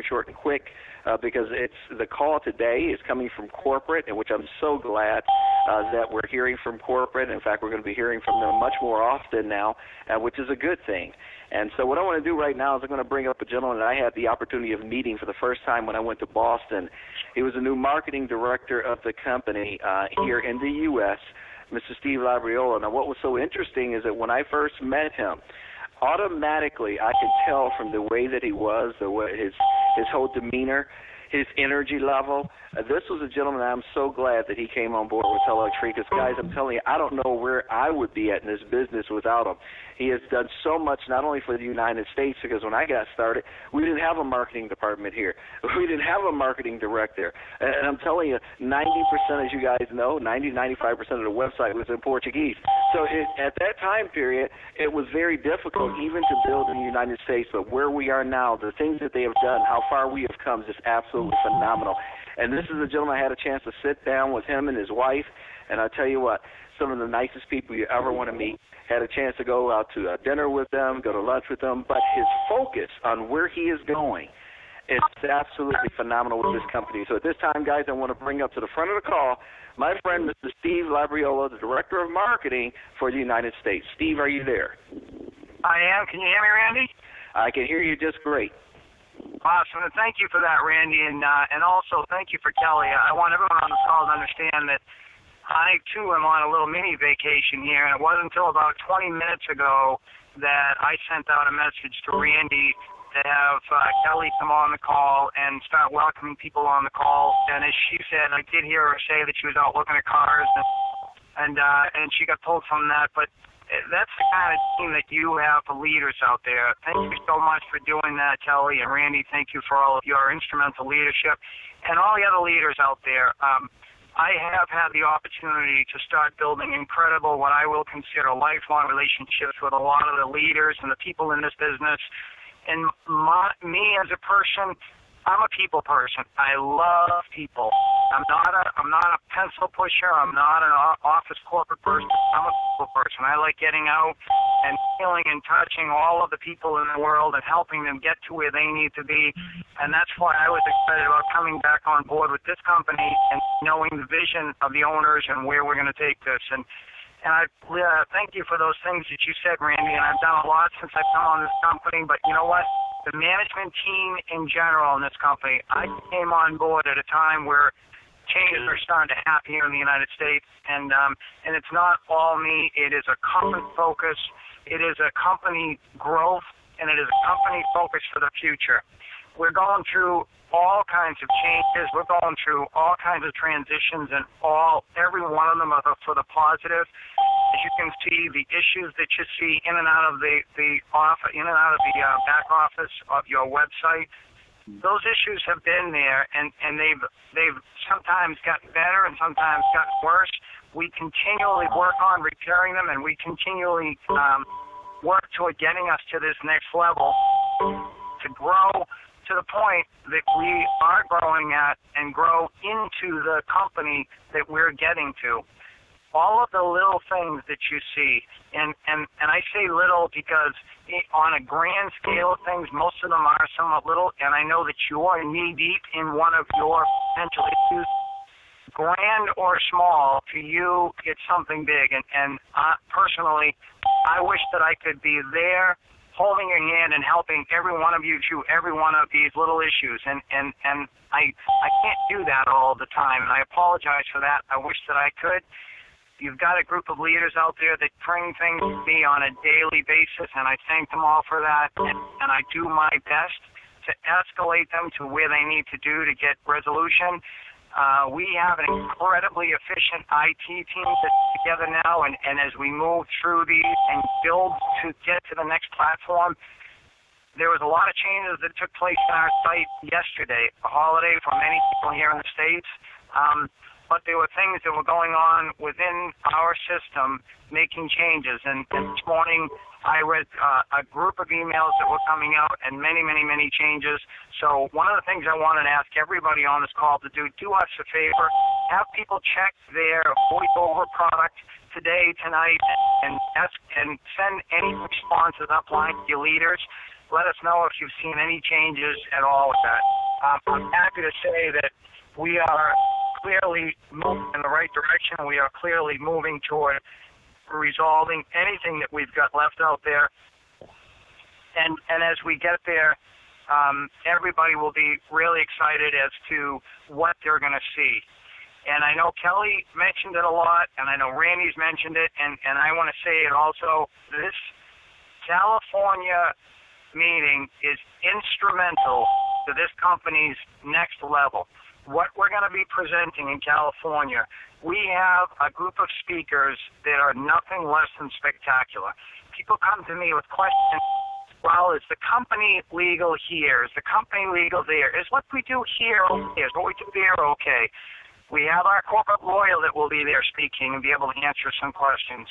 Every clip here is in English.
short and quick because the call today is coming from corporate, and which I'm so glad that we're hearing from corporate. In fact, we're going to be hearing from them much more often now, which is a good thing. And so what I want to do right now is I'm going to bring up a gentleman that I had the opportunity of meeting for the first time when I went to Boston. He was the new marketing director of the company here in the U.S., Mr. Steve Labriola. Now, what was so interesting is that when I first met him, automatically I could tell from the way that he was, the way his whole demeanor, his energy level. This was a gentleman I'm so glad that he came on board with TelexFREE because, guys, I'm telling you, I don't know where I would be at in this business without him. He has done so much not only for the United States, because when I got started, we didn't have a marketing department here. We didn't have a marketing director. And I'm telling you, 90%, as you guys know, 95% of the website was in Portuguese. So at that time period, it was very difficult even to build in the United States. But where we are now, the things that they have done, how far we have come, is absolutely phenomenal. And this is a gentleman I had a chance to sit down with him and his wife, and I'll tell you what, some of the nicest people you ever want to meet. Had a chance to go out to dinner with them, go to lunch with them, but his focus on where he is going is absolutely phenomenal with this company. So at this time, guys, I want to bring up to the front of the call my friend, Mr. Steve Labriola, the Director of Marketing for the United States. Steve, are you there? I am. Can you hear me, Randy? I can hear you just great. Awesome, and thank you for that, Randy, and also thank you for Kelly. I want everyone on the call to understand that I, too, am on a little mini vacation here, and it wasn't until about 20 minutes ago that I sent out a message to Randy to have Kelly come on the call and start welcoming people on the call. And as she said, I did hear her say that she was out looking at cars, and she got pulled from that, but that's the kind of team that you have for leaders out there. Thank you so much for doing that, Kelly, and Randy, thank you for all of your instrumental leadership. And all the other leaders out there, I have had the opportunity to start building incredible, what I will consider lifelong relationships with a lot of the leaders and the people in this business. And me as a person, I'm a people person. I love people. I'm not a pencil pusher. I'm not an office corporate person. I'm a people person. I like getting out and feeling and touching all of the people in the world and helping them get to where they need to be. And that's why I was excited about coming back on board with this company and knowing the vision of the owners and where we're going to take this. And I thank you for those things that you said, Randy, and I've done a lot since I've come on this company. But you know what? The management team in general in this company, I came on board at a time where changes are starting to happen here in the United States, and it's not all me. It is a company focus. It is a company growth, and it is a company focus for the future. We're going through all kinds of changes. We're going through all kinds of transitions, and every one of them are for the positive. As you can see, the issues that you see in and out of the back office of your website, those issues have been there, and they've sometimes gotten better and sometimes gotten worse. We continually work on repairing them, and we continually work toward getting us to this next level to grow to the point that we are growing at and grow into the company that we're getting to. All of the little things that you see, and I say little because on a grand scale of things, most of them are somewhat little, and I know that you are knee-deep in one of your potential issues. Grand or small, to you, it's something big, and personally, I wish that I could be there holding your hand and helping every one of you through every one of these little issues, and I can't do that all the time, and I apologize for that. I wish that I could. You've got a group of leaders out there that bring things to me on a daily basis, and I thank them all for that, and I do my best to escalate them to where they need to do to get resolution. We have an incredibly efficient IT team that's together now, and as we move through these and build to get to the next platform, there was a lot of changes that took place in our site yesterday, a holiday for many people here in the States. But there were things that were going on within our system making changes. And this morning I read a group of emails that were coming out and many, many, many changes. So one of the things I wanted to ask everybody on this call to do us a favor, have people check their voiceover product today, tonight, and send any responses upline to your leaders. let us know if you've seen any changes at all with that. I'm happy to say that we are clearly moving in the right direction. We are clearly moving toward resolving anything that we've got left out there. And as we get there, everybody will be really excited as to what they're going to see. And I know Kelly mentioned it a lot, and I know Randy's mentioned it, and I want to say it also. This California meeting is instrumental to this company's next level. What we're going to be presenting in California, we have a group of speakers that are nothing less than spectacular. People come to me with questions. Well, is the company legal here? Is the company legal there? Is what we do here okay? Is what we do there okay? We have our corporate lawyer that will be there speaking and be able to answer some questions.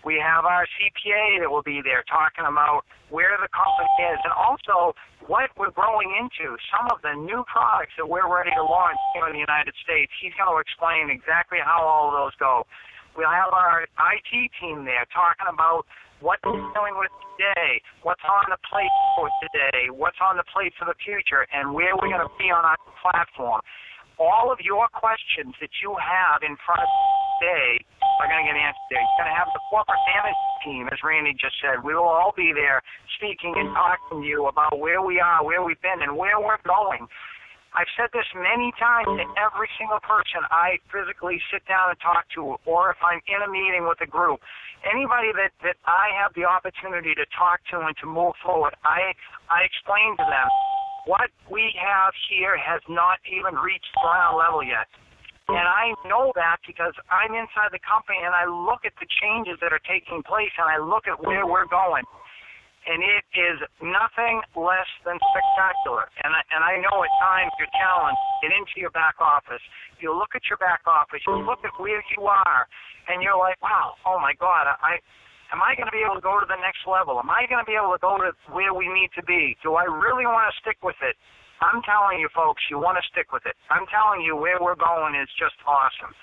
We have our CPA that will be there talking about where the company is and also what we're growing into, some of the new products that we're ready to launch here in the United States. He's going to explain exactly how all of those go. We'll have our IT team there talking about what we're dealing with today, what's on the plate for today, what's on the plate for the future, and where we're going to be on our platform. All of your questions that you have in front of you today are going to get answered there. You're going to have the corporate management team, as Randy just said. We will all be there speaking and talking to you about where we are, where we've been, and where we're going. I've said this many times to every single person I physically sit down and talk to, or if I'm in a meeting with a group. Anybody that I have the opportunity to talk to and to move forward, I explain to them what we have here has not even reached ground level yet. And I know that because I'm inside the company and I look at the changes that are taking place and I look at where we're going. And it is nothing less than spectacular. And I know at times you're challenged. Get into your back office. You look at your back office. You look at where you are, and you're like, wow, oh, my God, am I going to be able to go to the next level? Am I going to be able to go to where we need to be? Do I really want to stick with it? I'm telling you, folks, you want to stick with it. I'm telling you where we're going is just awesome.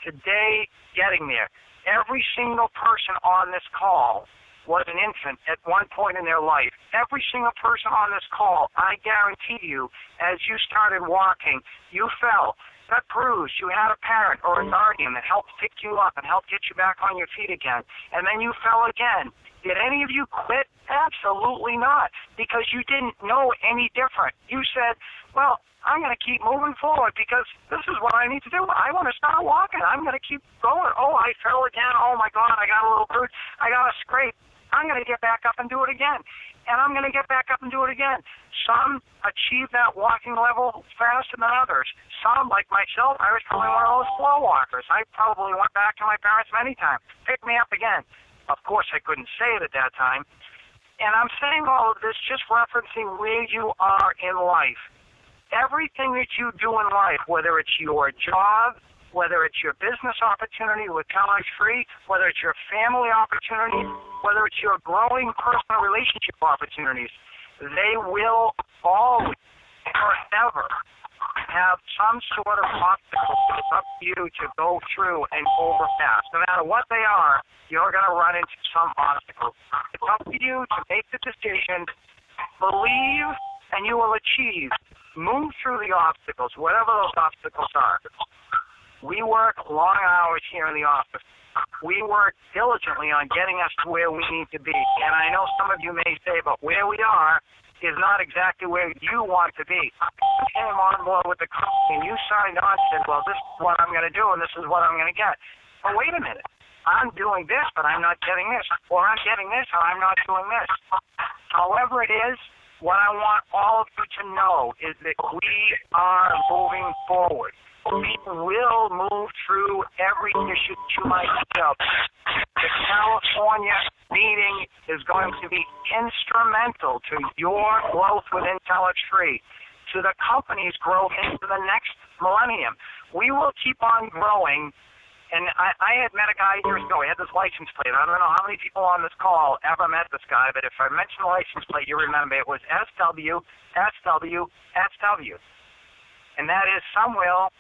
Today, getting there, every single person on this call was an infant at one point in their life. Every single person on this call, I guarantee you, as you started walking, you fell, got bruised, you had a parent or a guardian that helped pick you up and helped get you back on your feet again, and then you fell again. Did any of you quit? Absolutely not, because you didn't know any different. You said, well, I'm going to keep moving forward because this is what I need to do. I want to start walking. I'm going to keep going. Oh, I fell again. Oh, my God, I got a little bruise. I got a scrape. I'm going to get back up and do it again. And I'm going to get back up and do it again. Some achieve that walking level faster than others. Some, like myself, I was probably one of those slow walkers. I probably went back to my parents many times. Pick me up again. Of course, I couldn't say it at that time. And I'm saying all of this just referencing where you are in life. Everything that you do in life, whether it's your job, whether it's your business opportunity with TelexFREE, whether it's your family opportunity, whether it's your growing personal relationship opportunities, they will always, forever, have some sort of obstacle that's up to you to go through and overpass. No matter what they are, you're going to run into some obstacle. It's up to you to make the decision, believe, and you will achieve. Move through the obstacles, whatever those obstacles are. We work long hours here in the office. We work diligently on getting us to where we need to be. And I know some of you may say, but where we are is not exactly where you want to be. You came on board with the company and you signed on and said, well, this is what I'm going to do and this is what I'm going to get. But wait a minute. I'm doing this, but I'm not getting this. Or I'm getting this, and I'm not doing this. However it is, what I want all of you to know is that we are moving forward. We will move through every issue that you might have. The California meeting is going to be instrumental to your growth within TelexFREE, to the company's growth into the next millennium. We will keep on growing. And I had met a guy years ago. He had this license plate. I don't know how many people on this call ever met this guy, but if I mention the license plate, you remember it was SW, SW, SW. And that is some will,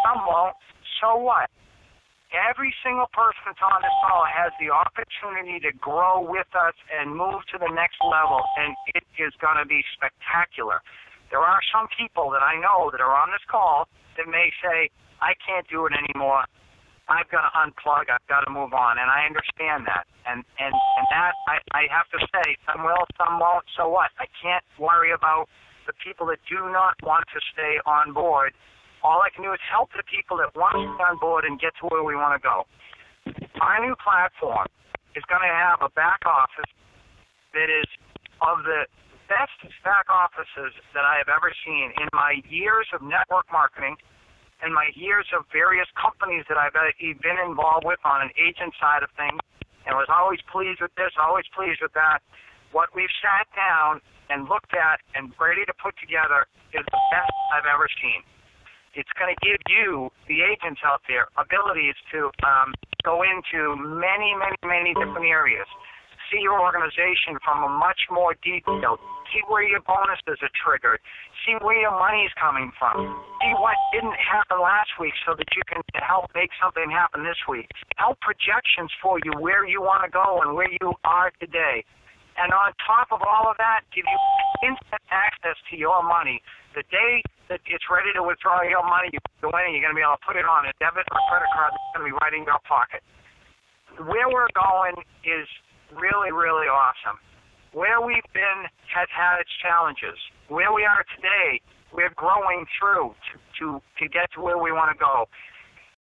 some won't, so what? Every single person that's on this call has the opportunity to grow with us and move to the next level, and it is going to be spectacular. There are some people that I know that are on this call that may say, I can't do it anymore. I've got to unplug. I've got to move on, and I understand that. And that, I have to say, some will, some won't, so what? I can't worry about the people that do not want to stay on board. All I can do is help the people that want to get on board and get to where we want to go. Our new platform is going to have a back office that is of the best back offices that I have ever seen in my years of network marketing and my years of various companies that I've been involved with on an agent side of things, and was always pleased with this, always pleased with that. What we've sat down and looked at and ready to put together is the best I've ever seen. It's going to give you, the agents out there, abilities to go into many, many, many different areas. See your organization from a much more detailed. See where your bonuses are triggered. See where your money's coming from. See what didn't happen last week so that you can help make something happen this week. Help projections for you where you want to go and where you are today. And on top of all of that, give you instant access to your money. The day that it's ready to withdraw your money, you go in and you're going to be able to put it on a debit or credit card that's going to be right in your pocket. Where we're going is really, really awesome. Where we've been has had its challenges. Where we are today, we're growing through to get to where we want to go.